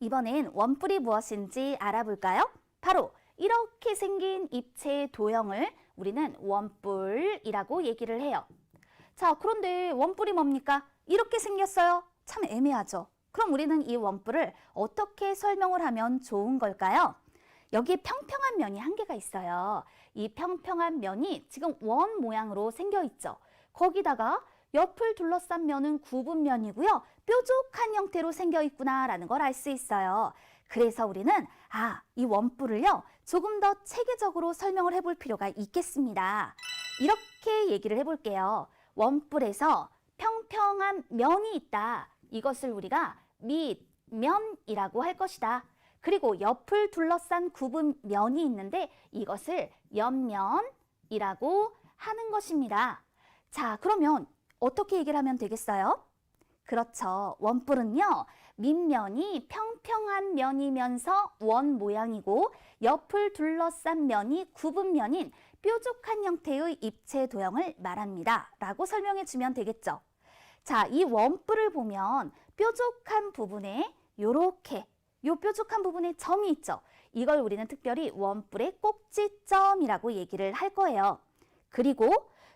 이번엔 원뿔이 무엇인지 알아볼까요? 바로 이렇게 생긴 입체의 도형을 우리는 원뿔이라고 얘기를 해요. 자, 그런데 원뿔이 뭡니까? 이렇게 생겼어요. 참 애매하죠. 그럼 우리는 이 원뿔을 어떻게 설명을 하면 좋은 걸까요? 여기에 평평한 면이 한 개가 있어요. 이 평평한 면이 지금 원 모양으로 생겨 있죠. 거기다가 옆을 둘러싼 면은 구분면이고요. 뾰족한 형태로 생겨 있구나라는 걸 알 수 있어요. 그래서 우리는 이 원뿔을요, 조금 더 체계적으로 설명을 해볼 필요가 있겠습니다. 이렇게 얘기를 해볼게요. 원뿔에서 평평한 면이 있다. 이것을 우리가 밑면이라고 할 것이다. 그리고 옆을 둘러싼 구분면이 있는데 이것을 옆면이라고 하는 것입니다. 자, 그러면 어떻게 얘기를 하면 되겠어요? 그렇죠. 원뿔은요, 밑면이 평평한 면이면서 원 모양이고 옆을 둘러싼 면이 구분면인 뾰족한 형태의 입체 도형을 말합니다. 라고 설명해 주면 되겠죠. 자, 이 원뿔을 보면 뾰족한 부분에 요렇게 요 뾰족한 부분에 점이 있죠. 이걸 우리는 특별히 원뿔의 꼭지점이라고 얘기를 할 거예요. 그리고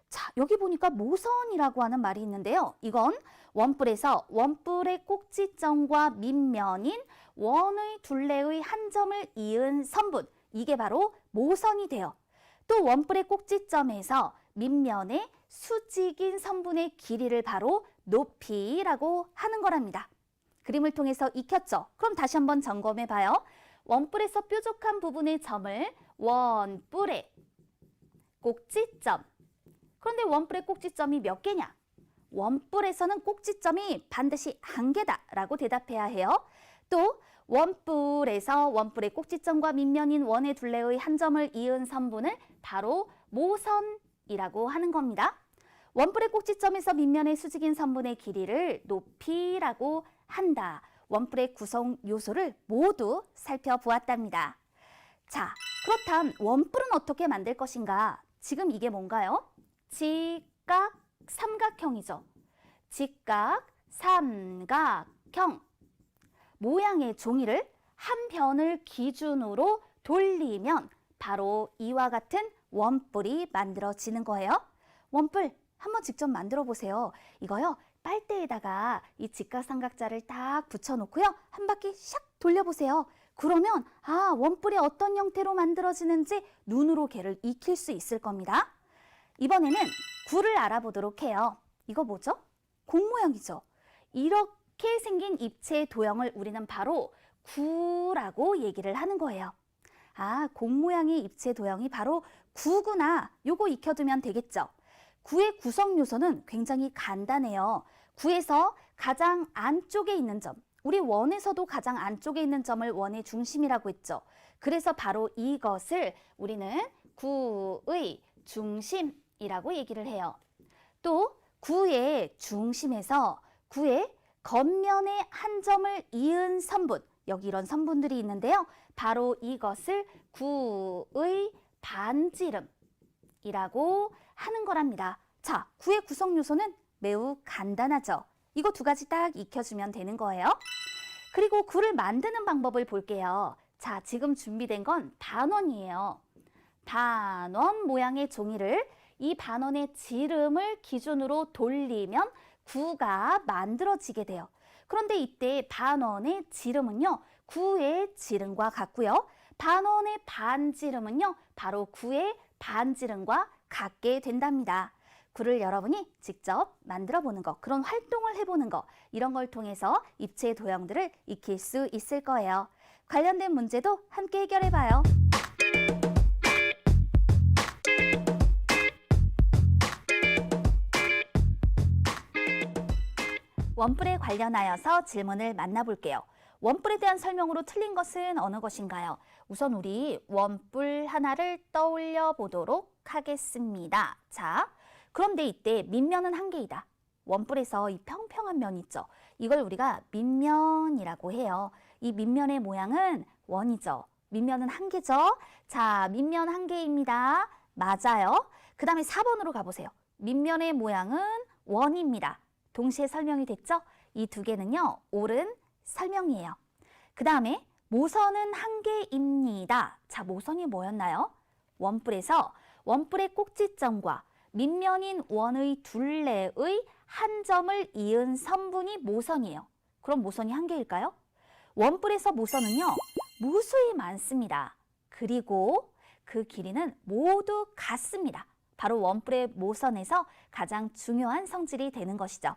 자, 여기 보니까 모선이라고 하는 말이 있는데요. 이건 원뿔에서 원뿔의 꼭지점과 밑면인 원의 둘레의 한 점을 이은 선분, 이게 바로 모선이 돼요. 또 원뿔의 꼭지점에서 밑면의 수직인 선분의 길이를 바로 높이라고 하는 거랍니다. 그림을 통해서 익혔죠? 그럼 다시 한번 점검해 봐요. 원뿔에서 뾰족한 부분의 점을 원뿔의 꼭지점. 그런데 원뿔의 꼭지점이 몇 개냐? 원뿔에서는 꼭지점이 반드시 한 개다라고 대답해야 해요. 또 원뿔에서 원뿔의 꼭지점과 밑면인 원의 둘레의 한 점을 이은 선분을 바로 모선이라고 하는 겁니다. 원뿔의 꼭지점에서 밑면의 수직인 선분의 길이를 높이라고 한다. 원뿔의 구성 요소를 모두 살펴보았답니다. 자, 그렇다면 원뿔은 어떻게 만들 것인가? 지금 이게 뭔가요? 직각, 삼각형이죠. 직각, 삼각형. 모양의 종이를 한 변을 기준으로 돌리면 바로 이와 같은 원뿔이 만들어지는 거예요. 원뿔 한번 직접 만들어 보세요. 이거요, 빨대에다가 이 직각삼각자를 딱 붙여놓고요, 한 바퀴 샥 돌려보세요. 그러면 원뿔이 어떤 형태로 만들어지는지 눈으로 걔를 익힐 수 있을 겁니다. 이번에는 구를 알아보도록 해요. 이거 뭐죠? 공 모양이죠. 이렇게 생긴 입체의 도형을 우리는 바로 구라고 얘기를 하는 거예요. 공 모양의 입체 도형이 바로 구구나. 요거 익혀두면 되겠죠. 구의 구성 요소는 굉장히 간단해요. 구에서 가장 안쪽에 있는 점, 우리 원에서도 가장 안쪽에 있는 점을 원의 중심이라고 했죠. 그래서 바로 이것을 우리는 구의 중심이라고 얘기를 해요. 또 구의 중심에서 구의 겉면에 한 점을 이은 선분, 여기 이런 선분들이 있는데요. 바로 이것을 구의 반지름이라고 하는 거랍니다. 자, 구의 구성 요소는 매우 간단하죠. 이거 두 가지 딱 익혀주면 되는 거예요. 그리고 구를 만드는 방법을 볼게요. 자, 지금 준비된 건 반원이에요. 반원 모양의 종이를 이 반원의 지름을 기준으로 돌리면 구가 만들어지게 돼요. 그런데 이때 반원의 지름은요, 구의 지름과 같고요. 반원의 반지름은요, 바로 구의 반지름과 같게 된답니다. 구를 여러분이 직접 만들어 보는 거, 그런 활동을 해보는 거, 이런 걸 통해서 입체의 도형들을 익힐 수 있을 거예요. 관련된 문제도 함께 해결해 봐요. 원뿔에 관련하여서 질문을 만나볼게요. 원뿔에 대한 설명으로 틀린 것은 어느 것인가요? 우선 우리 원뿔 하나를 떠올려 보도록 하겠습니다. 자, 그런데 이때 밑면은 한 개이다. 원뿔에서 이 평평한 면 있죠. 이걸 우리가 밑면이라고 해요. 이 밑면의 모양은 원이죠. 밑면은 한 개죠. 자, 밑면 한 개입니다. 맞아요. 그 다음에 4번으로 가보세요. 밑면의 모양은 원입니다. 동시에 설명이 됐죠? 이 두 개는요, 옳은 설명이에요. 그 다음에 모선은 한 개입니다. 자, 모선이 뭐였나요? 원뿔에서 원뿔의 꼭지점과 밑면인 원의 둘레의 한 점을 이은 선분이 모선이에요. 그럼 모선이 한 개일까요? 원뿔에서 모선은요, 무수히 많습니다. 그리고 그 길이는 모두 같습니다. 바로 원뿔의 모선에서 가장 중요한 성질이 되는 것이죠.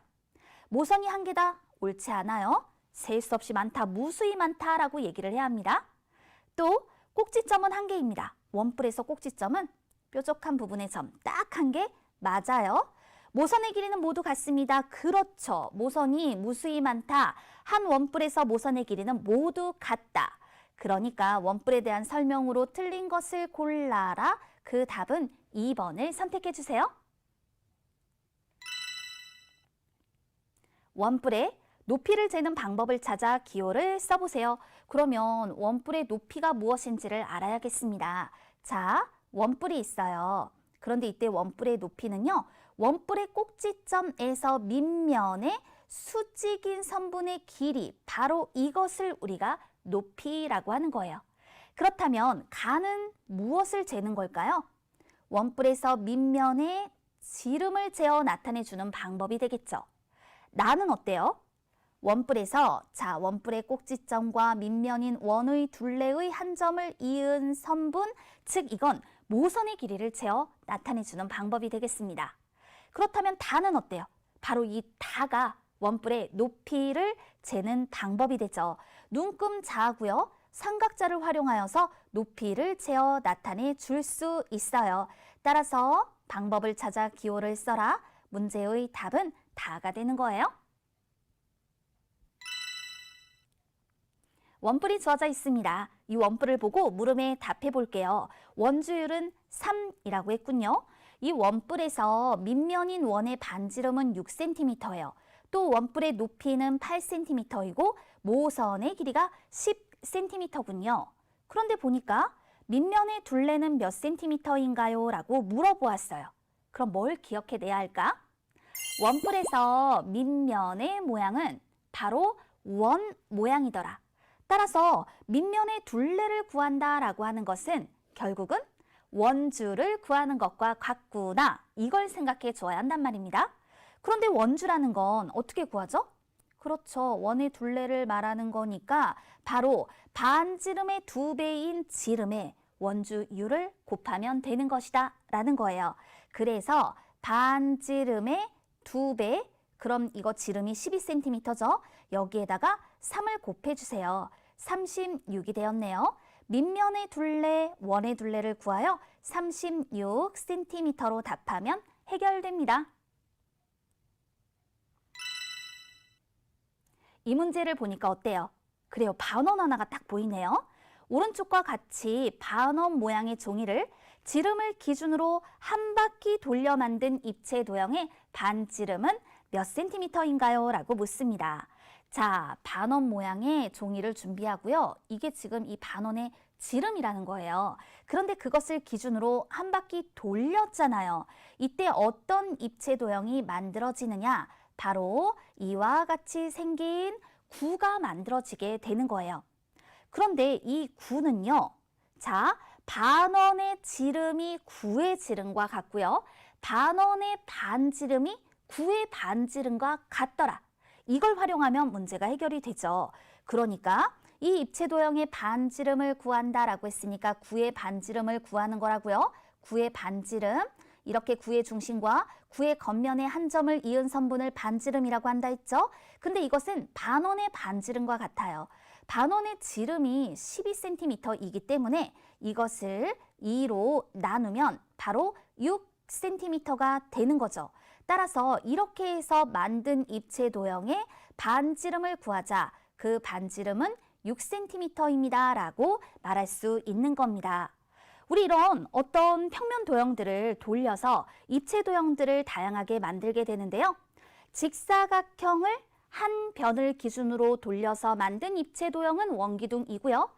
모선이 한 개다? 옳지 않아요. 셀 수 없이 많다, 무수히 많다라고 얘기를 해야 합니다. 또 꼭지점은 한 개입니다. 원뿔에서 꼭지점은 뾰족한 부분의 점 딱 한 개 맞아요. 모선의 길이는 모두 같습니다. 그렇죠. 모선이 무수히 많다. 한 원뿔에서 모선의 길이는 모두 같다. 그러니까 원뿔에 대한 설명으로 틀린 것을 골라라. 그 답은 2번을 선택해 주세요. 원뿔의 높이를 재는 방법을 찾아 기호를 써보세요. 그러면 원뿔의 높이가 무엇인지를 알아야겠습니다. 자, 원뿔이 있어요. 그런데 이때 원뿔의 높이는요, 원뿔의 꼭지점에서 밑면의 수직인 선분의 길이, 바로 이것을 우리가 높이라고 하는 거예요. 그렇다면 가는 무엇을 재는 걸까요? 원뿔에서 밑면의 지름을 재어 나타내주는 방법이 되겠죠. 나는 어때요? 원뿔에서 원뿔의 꼭지점과 밑면인 원의 둘레의 한 점을 이은 선분, 즉 이건 모선의 길이를 재어 나타내주는 방법이 되겠습니다. 그렇다면 다는 어때요? 바로 이 다가 원뿔의 높이를 재는 방법이 되죠. 눈금자하고요, 삼각자를 활용하여서 높이를 재어 나타내 줄 수 있어요. 따라서 방법을 찾아 기호를 써라. 문제의 답은 다가 되는 거예요. 원뿔이 주어져 있습니다. 이 원뿔을 보고 물음에 답해 볼게요. 원주율은 3이라고 했군요. 이 원뿔에서 밑면인 원의 반지름은 6cm예요. 또 원뿔의 높이는 8cm이고 모선의 길이가 10cm군요. 그런데 보니까 밑면의 둘레는 몇 cm인가요? 라고 물어보았어요. 그럼 뭘 기억해내야 할까? 원뿔에서 밑면의 모양은 바로 원 모양이더라. 따라서 밑면의 둘레를 구한다라고 하는 것은 결국은 원주를 구하는 것과 같구나. 이걸 생각해 줘야 한단 말입니다. 그런데 원주라는 건 어떻게 구하죠? 그렇죠. 원의 둘레를 말하는 거니까 바로 반지름의 2배인 지름에 원주율을 곱하면 되는 것이다 라는 거예요. 그래서 반지름의 2배, 그럼 이거 지름이 12cm죠. 여기에다가 3을 곱해주세요. 36이 되었네요. 밑면의 둘레, 원의 둘레를 구하여 36cm로 답하면 해결됩니다. 이 문제를 보니까 어때요? 그래요, 반원 하나가 딱 보이네요. 오른쪽과 같이 반원 모양의 종이를 지름을 기준으로 한 바퀴 돌려 만든 입체 도형의 반지름은 몇 cm인가요? 라고 묻습니다. 자, 반원 모양의 종이를 준비하고요. 이게 지금 이 반원의 지름이라는 거예요. 그런데 그것을 기준으로 한 바퀴 돌렸잖아요. 이때 어떤 입체 도형이 만들어지느냐? 바로 이와 같이 생긴 구가 만들어지게 되는 거예요. 그런데 이 구는요, 자, 반원의 지름이 구의 지름과 같고요. 반원의 반지름이 구의 반지름과 같더라. 이걸 활용하면 문제가 해결이 되죠. 그러니까 이 입체 도형의 반지름을 구한다라고 했으니까 구의 반지름을 구하는 거라고요. 구의 반지름, 이렇게 구의 중심과 구의 겉면에 한 점을 이은 선분을 반지름이라고 한다 했죠. 근데 이것은 반원의 반지름과 같아요. 반원의 지름이 12cm이기 때문에 이것을 2로 나누면 바로 6cm가 되는 거죠. 따라서 이렇게 해서 만든 입체 도형의 반지름을 구하자. 그 반지름은 6cm입니다. 라고 말할 수 있는 겁니다. 우리 이런 어떤 평면 도형들을 돌려서 입체 도형들을 다양하게 만들게 되는데요. 직사각형을 한 변을 기준으로 돌려서 만든 입체 도형은 원기둥이고요.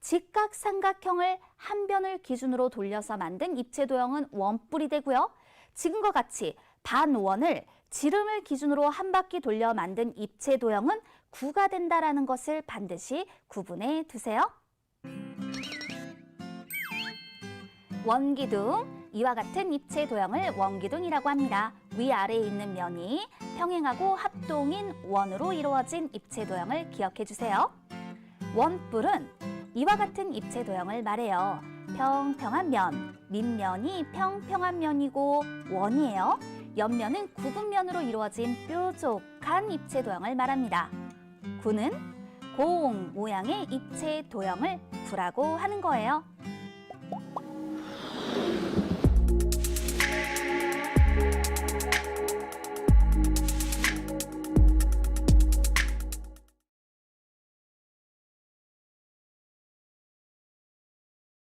직각삼각형을 한 변을 기준으로 돌려서 만든 입체 도형은 원뿔이 되고요. 지금과 같이 반원을 지름을 기준으로 한 바퀴 돌려 만든 입체 도형은 구가 된다라는 것을 반드시 구분해 두세요. 원기둥, 이와 같은 입체 도형을 원기둥이라고 합니다. 위아래에 있는 면이 평행하고 합동인 원으로 이루어진 입체 도형을 기억해 주세요. 원뿔은 이와 같은 입체 도형을 말해요. 평평한 면, 밑면이 평평한 면이고 원이에요. 옆면은 구분면으로 이루어진 뾰족한 입체 도형을 말합니다. 구는 공 모양의 입체 도형을 구라고 하는 거예요.